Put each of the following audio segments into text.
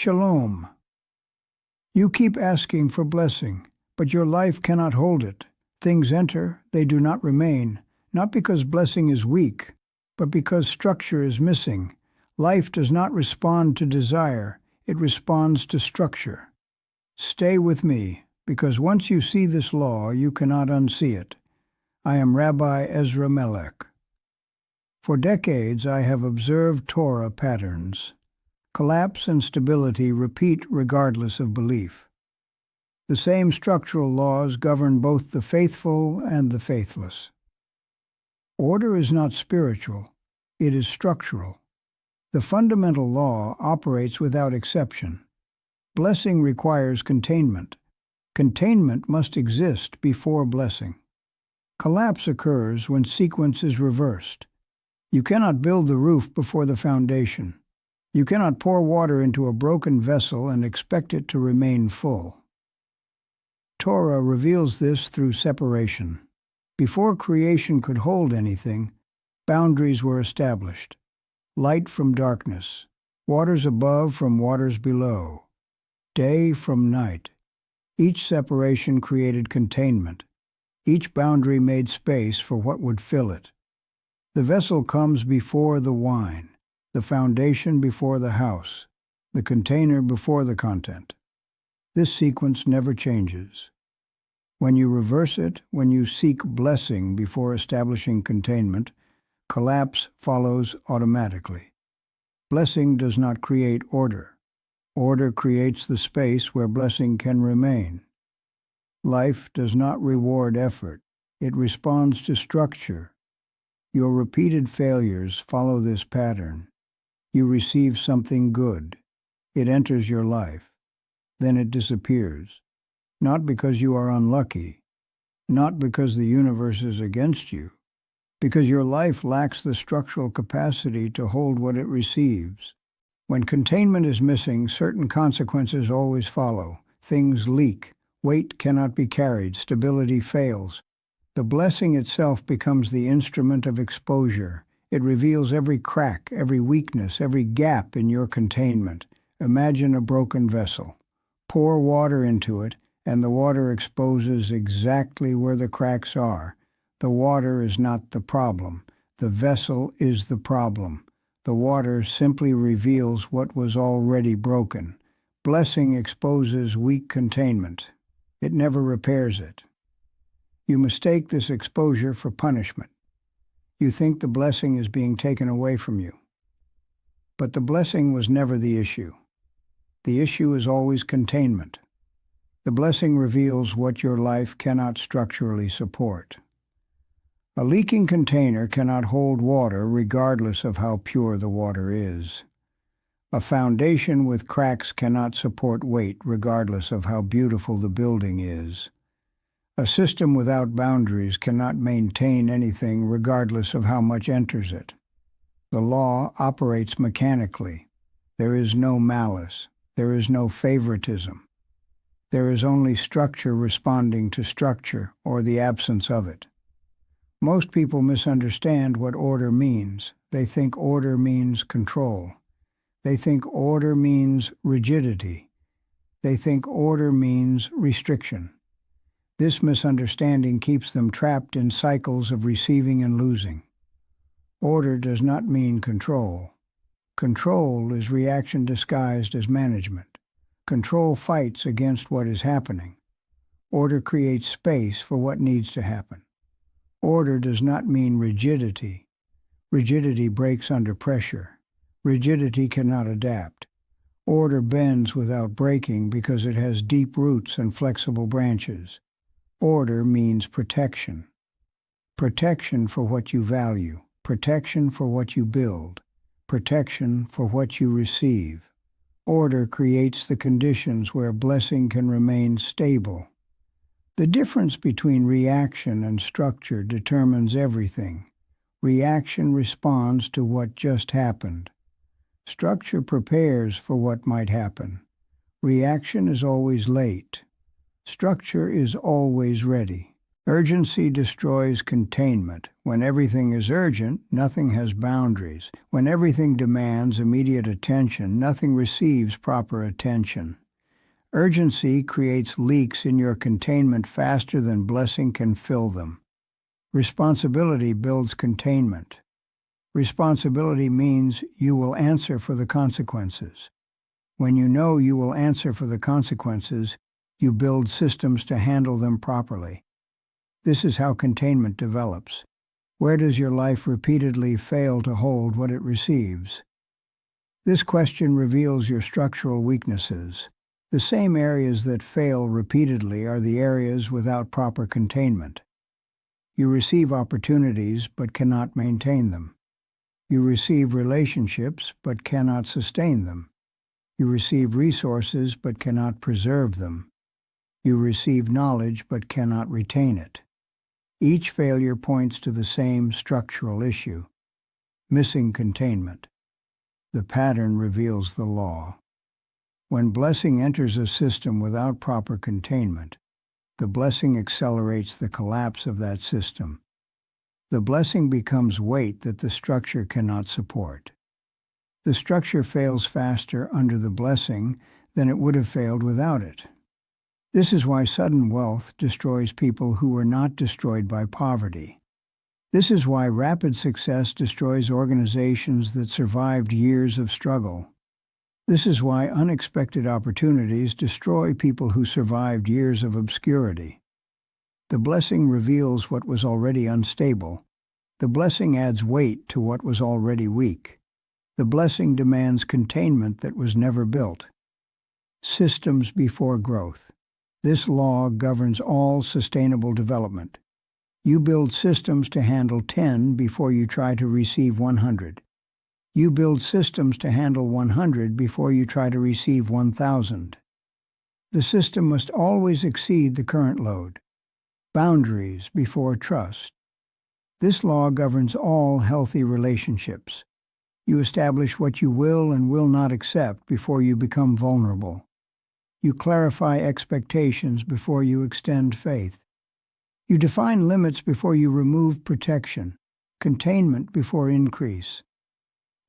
Shalom. You keep asking for blessing, but your life cannot hold it. Things enter, they do not remain, not because blessing is weak, but because structure is missing. Life does not respond to desire, it responds to structure. Stay with me, because once you see this law, you cannot unsee it. I am Rabbi Ezra Melech. For decades, I have observed Torah patterns. Collapse and stability repeat regardless of belief. The same structural laws govern both the faithful and the faithless. Order is not spiritual, it is structural. The fundamental law operates without exception. Blessing requires containment. Containment must exist before blessing. Collapse occurs when sequence is reversed. You cannot build the roof before the foundation. You cannot pour water into a broken vessel and expect it to remain full. Torah reveals this through separation. Before creation could hold anything, boundaries were established. Light from darkness, waters above from waters below, day from night. Each separation created containment. Each boundary made space for what would fill it. The vessel comes before the wine, the foundation before the house, the container before the content. This sequence never changes. When you reverse it, when you seek blessing before establishing containment, collapse follows automatically. Blessing does not create order. Order creates the space where blessing can remain. Life does not reward effort. It responds to structure. Your repeated failures follow this pattern. You receive something good. It enters your life. Then it disappears. Not because you are unlucky, not because the universe is against you, because your life lacks the structural capacity to hold what it receives. When containment is missing, certain consequences always follow. Things leak. Weight cannot be carried. Stability fails. The blessing itself becomes the instrument of exposure. It reveals every crack, every weakness, every gap in your containment. Imagine a broken vessel. Pour water into it, and the water exposes exactly where the cracks are. The water is not the problem. The vessel is the problem. The water simply reveals what was already broken. Blessing exposes weak containment. It never repairs it. You mistake this exposure for punishment. You think the blessing is being taken away from you. But the blessing was never the issue. The issue is always containment. The blessing reveals what your life cannot structurally support. A leaking container cannot hold water regardless of how pure the water is. A foundation with cracks cannot support weight regardless of how beautiful the building is. A system without boundaries cannot maintain anything regardless of how much enters it. The law operates mechanically. There is no malice. There is no favoritism. There is only structure responding to structure or the absence of it. Most people misunderstand what order means. They think order means control. They think order means rigidity. They think order means restriction. This misunderstanding keeps them trapped in cycles of receiving and losing. Order does not mean control. Control is reaction disguised as management. Control fights against what is happening. Order creates space for what needs to happen. Order does not mean rigidity. Rigidity breaks under pressure. Rigidity cannot adapt. Order bends without breaking because it has deep roots and flexible branches. Order means protection. Protection for what you value. Protection for what you build. Protection for what you receive. Order creates the conditions where blessing can remain stable. The difference between reaction and structure determines everything. Reaction responds to what just happened. Structure prepares for what might happen. Reaction is always late. Structure is always ready. Urgency destroys containment. When everything is urgent, nothing has boundaries. When everything demands immediate attention, nothing receives proper attention. Urgency creates leaks in your containment faster than blessing can fill them. Responsibility builds containment. Responsibility means you will answer for the consequences. When you know you will answer for the consequences, you build systems to handle them properly. This is how containment develops. Where does your life repeatedly fail to hold what it receives? This question reveals your structural weaknesses. The same areas that fail repeatedly are the areas without proper containment. You receive opportunities but cannot maintain them. You receive relationships but cannot sustain them. You receive resources but cannot preserve them. You receive knowledge but cannot retain it. Each failure points to the same structural issue: missing containment. The pattern reveals the law. When blessing enters a system without proper containment, the blessing accelerates the collapse of that system. The blessing becomes weight that the structure cannot support. The structure fails faster under the blessing than it would have failed without it. This is why sudden wealth destroys people who were not destroyed by poverty. This is why rapid success destroys organizations that survived years of struggle. This is why unexpected opportunities destroy people who survived years of obscurity. The blessing reveals what was already unstable. The blessing adds weight to what was already weak. The blessing demands containment that was never built. Systems before growth. This law governs all sustainable development. You build systems to handle 10 before you try to receive 100. You build systems to handle 100 before you try to receive 1,000. The system must always exceed the current load. Boundaries before trust. This law governs all healthy relationships. You establish what you will and will not accept before you become vulnerable. You clarify expectations before you extend faith. You define limits before you remove protection, containment before increase.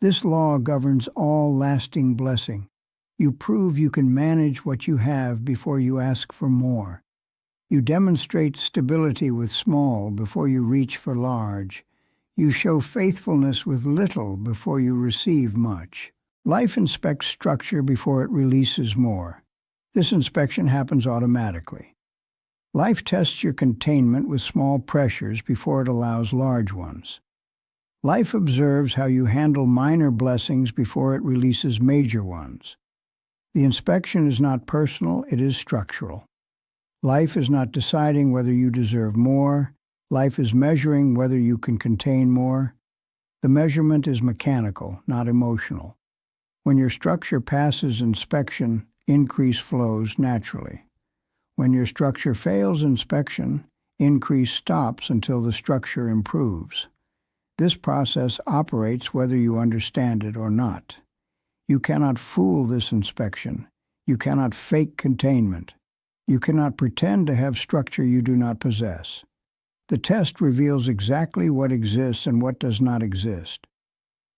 This law governs all lasting blessing. You prove you can manage what you have before you ask for more. You demonstrate stability with small before you reach for large. You show faithfulness with little before you receive much. Life inspects structure before it releases more. This inspection happens automatically. Life tests your containment with small pressures before it allows large ones. Life observes how you handle minor blessings before it releases major ones. The inspection is not personal, it is structural. Life is not deciding whether you deserve more. Life is measuring whether you can contain more. The measurement is mechanical, not emotional. When your structure passes inspection, increase flows naturally. When your structure fails inspection, increase stops until the structure improves. This process operates whether you understand it or not. You cannot fool this inspection. You cannot fake containment. You cannot pretend to have structure you do not possess. The test reveals exactly what exists and what does not exist.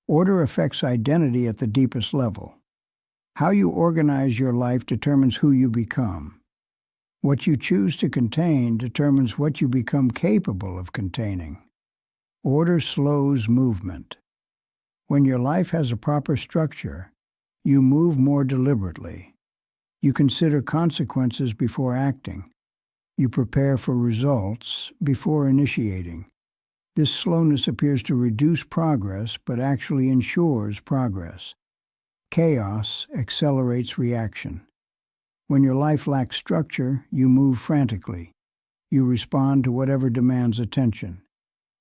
Order affects identity at the deepest level. How you organize your life determines who you become. What you choose to contain determines what you become capable of containing. Order slows movement. When your life has a proper structure, you move more deliberately. You consider consequences before acting. You prepare for results before initiating. This slowness appears to reduce progress, but actually ensures progress. Chaos accelerates reaction. When your life lacks structure, you move frantically. You respond to whatever demands attention.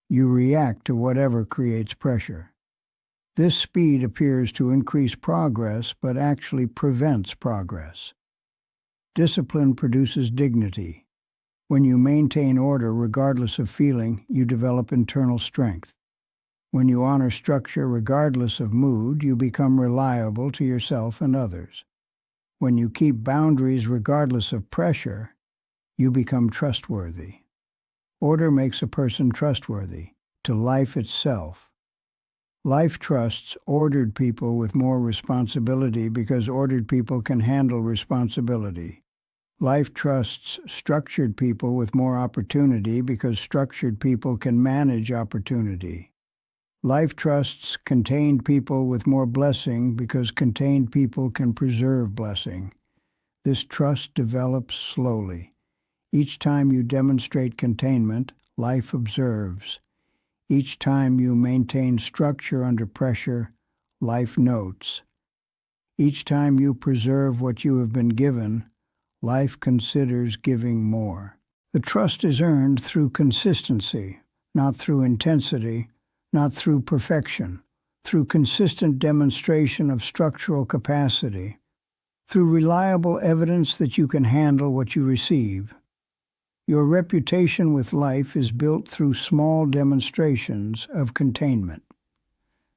You react to whatever creates pressure. This speed appears to increase progress, but actually prevents progress. Discipline produces dignity. When you maintain order regardless of feeling, you develop internal strength. When you honor structure regardless of mood, you become reliable to yourself and others. When you keep boundaries regardless of pressure, you become trustworthy. Order makes a person trustworthy to life itself. Life trusts ordered people with more responsibility because ordered people can handle responsibility. Life trusts structured people with more opportunity because structured people can manage opportunity. Life trusts contained people with more blessing because contained people can preserve blessing. This trust develops slowly. Each time you demonstrate containment, life observes. Each time you maintain structure under pressure, life notes. Each time you preserve what you have been given, life considers giving more. The trust is earned through consistency, not through intensity, not through perfection, through consistent demonstration of structural capacity, through reliable evidence that you can handle what you receive. Your reputation with life is built through small demonstrations of containment.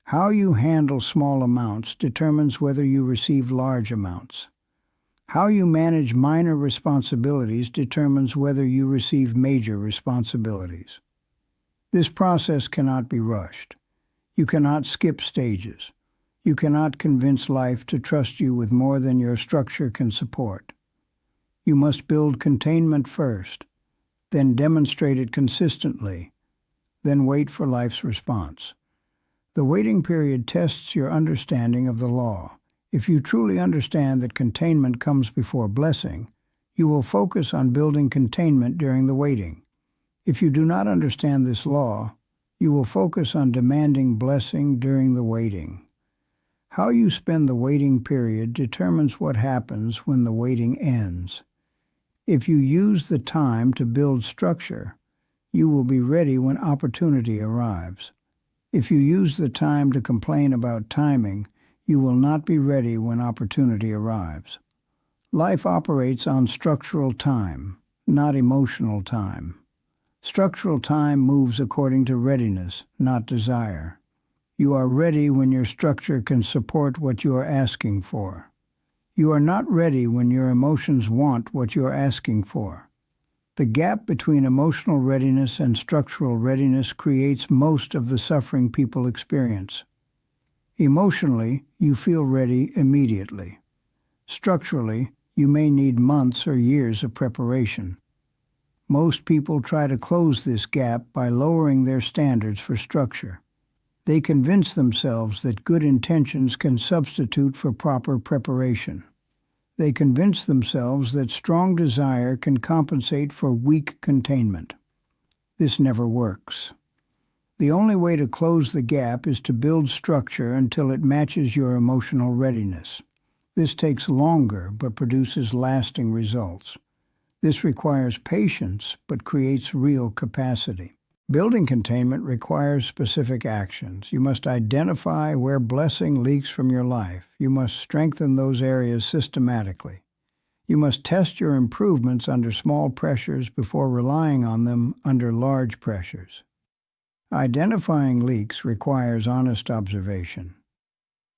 How you handle small amounts determines whether you receive large amounts. How you manage minor responsibilities determines whether you receive major responsibilities. This process cannot be rushed. You cannot skip stages. You cannot convince life to trust you with more than your structure can support. You must build containment first, then demonstrate it consistently, then wait for life's response. The waiting period tests your understanding of the law. If you truly understand that containment comes before blessing, you will focus on building containment during the waiting. If you do not understand this law, you will focus on demanding blessing during the waiting. How you spend the waiting period determines what happens when the waiting ends. If you use the time to build structure, you will be ready when opportunity arrives. If you use the time to complain about timing, you will not be ready when opportunity arrives. Life operates on structural time, not emotional time. Structural time moves according to readiness, not desire. You are ready when your structure can support what you are asking for. You are not ready when your emotions want what you are asking for. The gap between emotional readiness and structural readiness creates most of the suffering people experience. Emotionally, you feel ready immediately. Structurally, you may need months or years of preparation. Most people try to close this gap by lowering their standards for structure. They convince themselves that good intentions can substitute for proper preparation. They convince themselves that strong desire can compensate for weak containment. This never works. The only way to close the gap is to build structure until it matches your emotional readiness. This takes longer but produces lasting results. This requires patience but creates real capacity. Building containment requires specific actions. You must identify where blessing leaks from your life. You must strengthen those areas systematically. You must test your improvements under small pressures before relying on them under large pressures. Identifying leaks requires honest observation.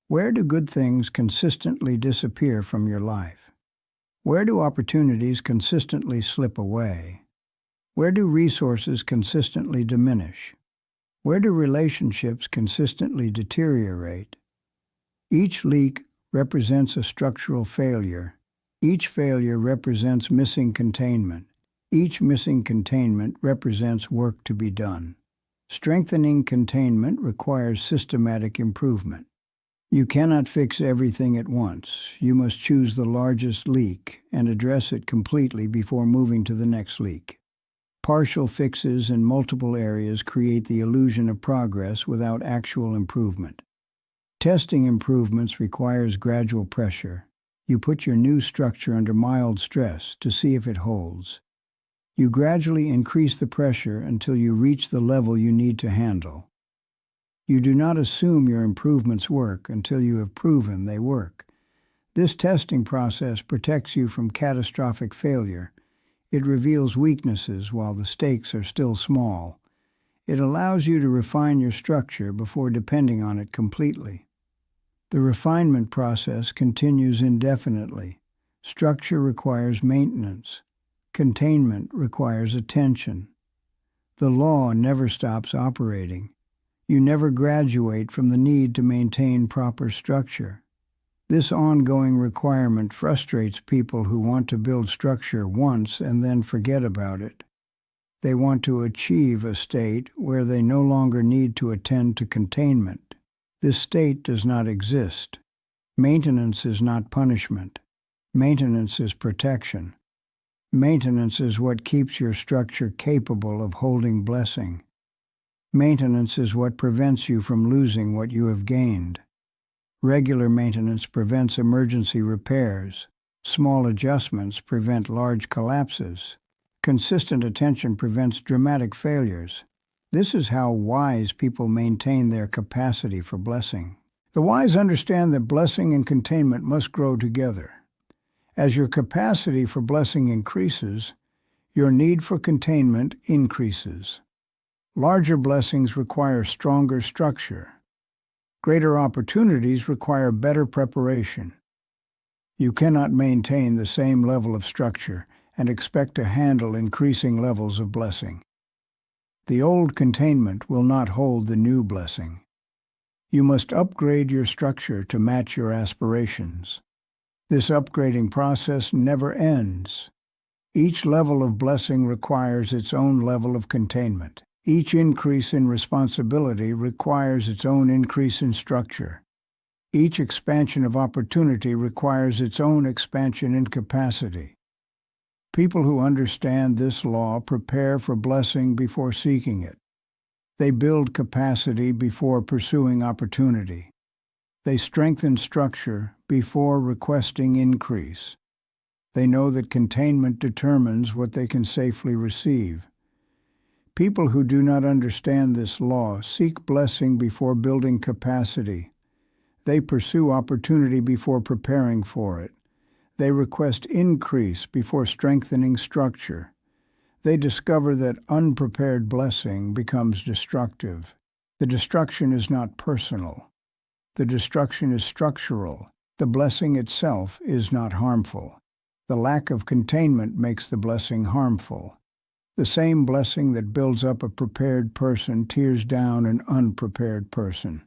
Where do good things consistently disappear from your life? Where do opportunities consistently slip away? Where do resources consistently diminish? Where do relationships consistently deteriorate? Each leak represents a structural failure. Each failure represents missing containment. Each missing containment represents work to be done. Strengthening containment requires systematic improvement. You cannot fix everything at once. You must choose the largest leak and address it completely before moving to the next leak. Partial fixes in multiple areas create the illusion of progress without actual improvement. Testing improvements requires gradual pressure. You put your new structure under mild stress to see if it holds. You gradually increase the pressure until you reach the level you need to handle. You do not assume your improvements work until you have proven they work. This testing process protects you from catastrophic failure. It reveals weaknesses while the stakes are still small. It allows you to refine your structure before depending on it completely. The refinement process continues indefinitely. Structure requires maintenance. Containment requires attention. The law never stops operating. You never graduate from the need to maintain proper structure. This ongoing requirement frustrates people who want to build structure once and then forget about it. They want to achieve a state where they no longer need to attend to containment. This state does not exist. Maintenance is not punishment. Maintenance is protection. Maintenance is what keeps your structure capable of holding blessing. Maintenance is what prevents you from losing what you have gained. Regular maintenance prevents emergency repairs. Small adjustments prevent large collapses. Consistent attention prevents dramatic failures. This is how wise people maintain their capacity for blessing. The wise understand that blessing and containment must grow together. As your capacity for blessing increases, your need for containment increases. Larger blessings require stronger structure. Greater opportunities require better preparation. You cannot maintain the same level of structure and expect to handle increasing levels of blessing. The old containment will not hold the new blessing. You must upgrade your structure to match your aspirations. This upgrading process never ends. Each level of blessing requires its own level of containment. Each increase in responsibility requires its own increase in structure. Each expansion of opportunity requires its own expansion in capacity. People who understand this law prepare for blessing before seeking it. They build capacity before pursuing opportunity. They strengthen structure before requesting increase. They know that containment determines what they can safely receive. People who do not understand this law seek blessing before building capacity. They pursue opportunity before preparing for it. They request increase before strengthening structure. They discover that unprepared blessing becomes destructive. The destruction is not personal. The destruction is structural. The blessing itself is not harmful. The lack of containment makes the blessing harmful. The same blessing that builds up a prepared person tears down an unprepared person.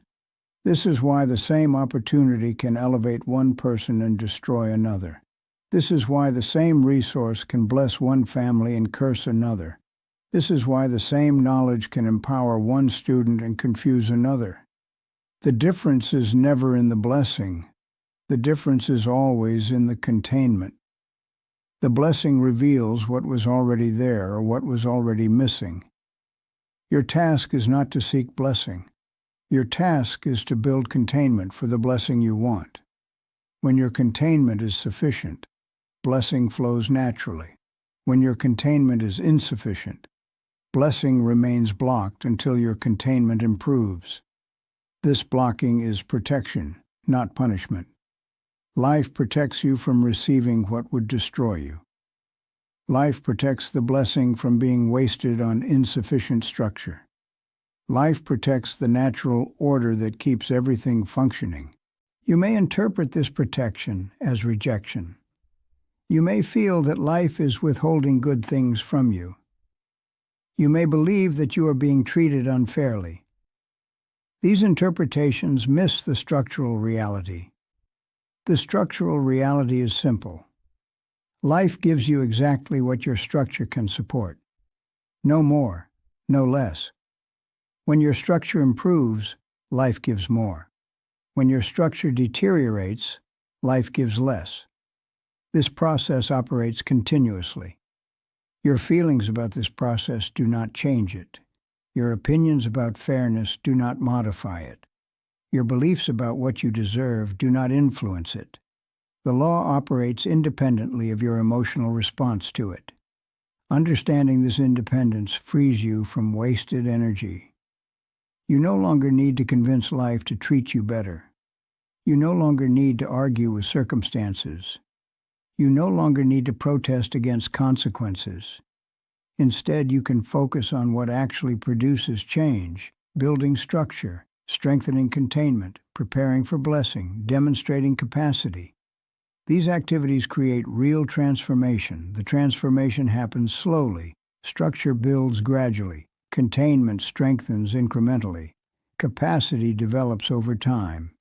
This is why the same opportunity can elevate one person and destroy another. This is why the same resource can bless one family and curse another. This is why the same knowledge can empower one student and confuse another. The difference is never in the blessing. The difference is always in the containment. The blessing reveals what was already there or what was already missing. Your task is not to seek blessing. Your task is to build containment for the blessing you want. When your containment is sufficient, blessing flows naturally. When your containment is insufficient, blessing remains blocked until your containment improves. This blocking is protection, not punishment. Life protects you from receiving what would destroy you. Life protects the blessing from being wasted on insufficient structure. Life protects the natural order that keeps everything functioning. You may interpret this protection as rejection. You may feel that life is withholding good things from you. You may believe that you are being treated unfairly. These interpretations miss the structural reality. The structural reality is simple. Life gives you exactly what your structure can support. No more, no less. When your structure improves, life gives more. When your structure deteriorates, life gives less. This process operates continuously. Your feelings about this process do not change it. Your opinions about fairness do not modify it. Your beliefs about what you deserve do not influence it. The law operates independently of your emotional response to it. Understanding this independence frees you from wasted energy. You no longer need to convince life to treat you better. You no longer need to argue with circumstances. You no longer need to protest against consequences. Instead, you can focus on what actually produces change, building structure, strengthening containment, preparing for blessing, demonstrating capacity. These activities create real transformation. The transformation happens slowly. Structure builds gradually. Containment strengthens incrementally. Capacity develops over time.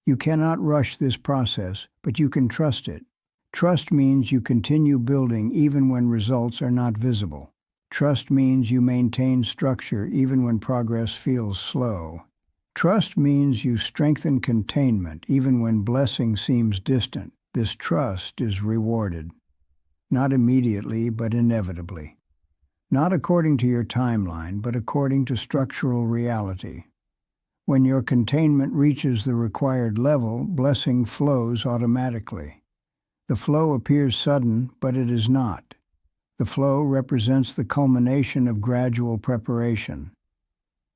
You cannot rush this process, but you can trust it. Trust means you continue building even when results are not visible. Trust means you maintain structure even when progress feels slow. Trust means you strengthen containment even when blessing seems distant. This trust is rewarded. Not immediately, but inevitably. Not according to your timeline, but according to structural reality. When your containment reaches the required level, blessing flows automatically. The flow appears sudden, but it is not. The flow represents the culmination of gradual preparation.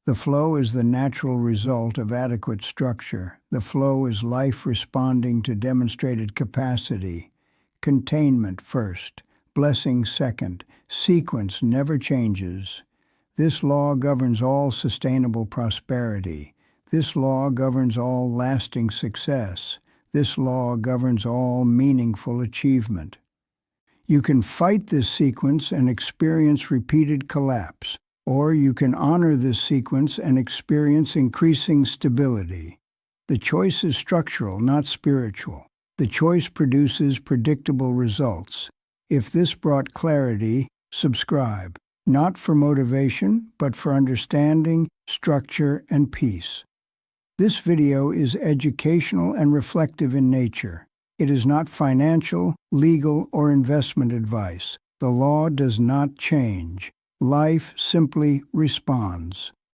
The flow is the natural result of adequate structure. The flow is life responding to demonstrated capacity. Containment first, blessing second. Sequence never changes. This law governs all sustainable prosperity. This law governs all lasting success. This law governs all meaningful achievement. You can fight this sequence and experience repeated collapse, or you can honor this sequence and experience increasing stability. The choice is structural, not spiritual. The choice produces predictable results. If this brought clarity, subscribe. Not for motivation, but for understanding, structure, and peace. This video is educational and reflective in nature. It is not financial, legal, or investment advice. The law does not change. Life simply responds.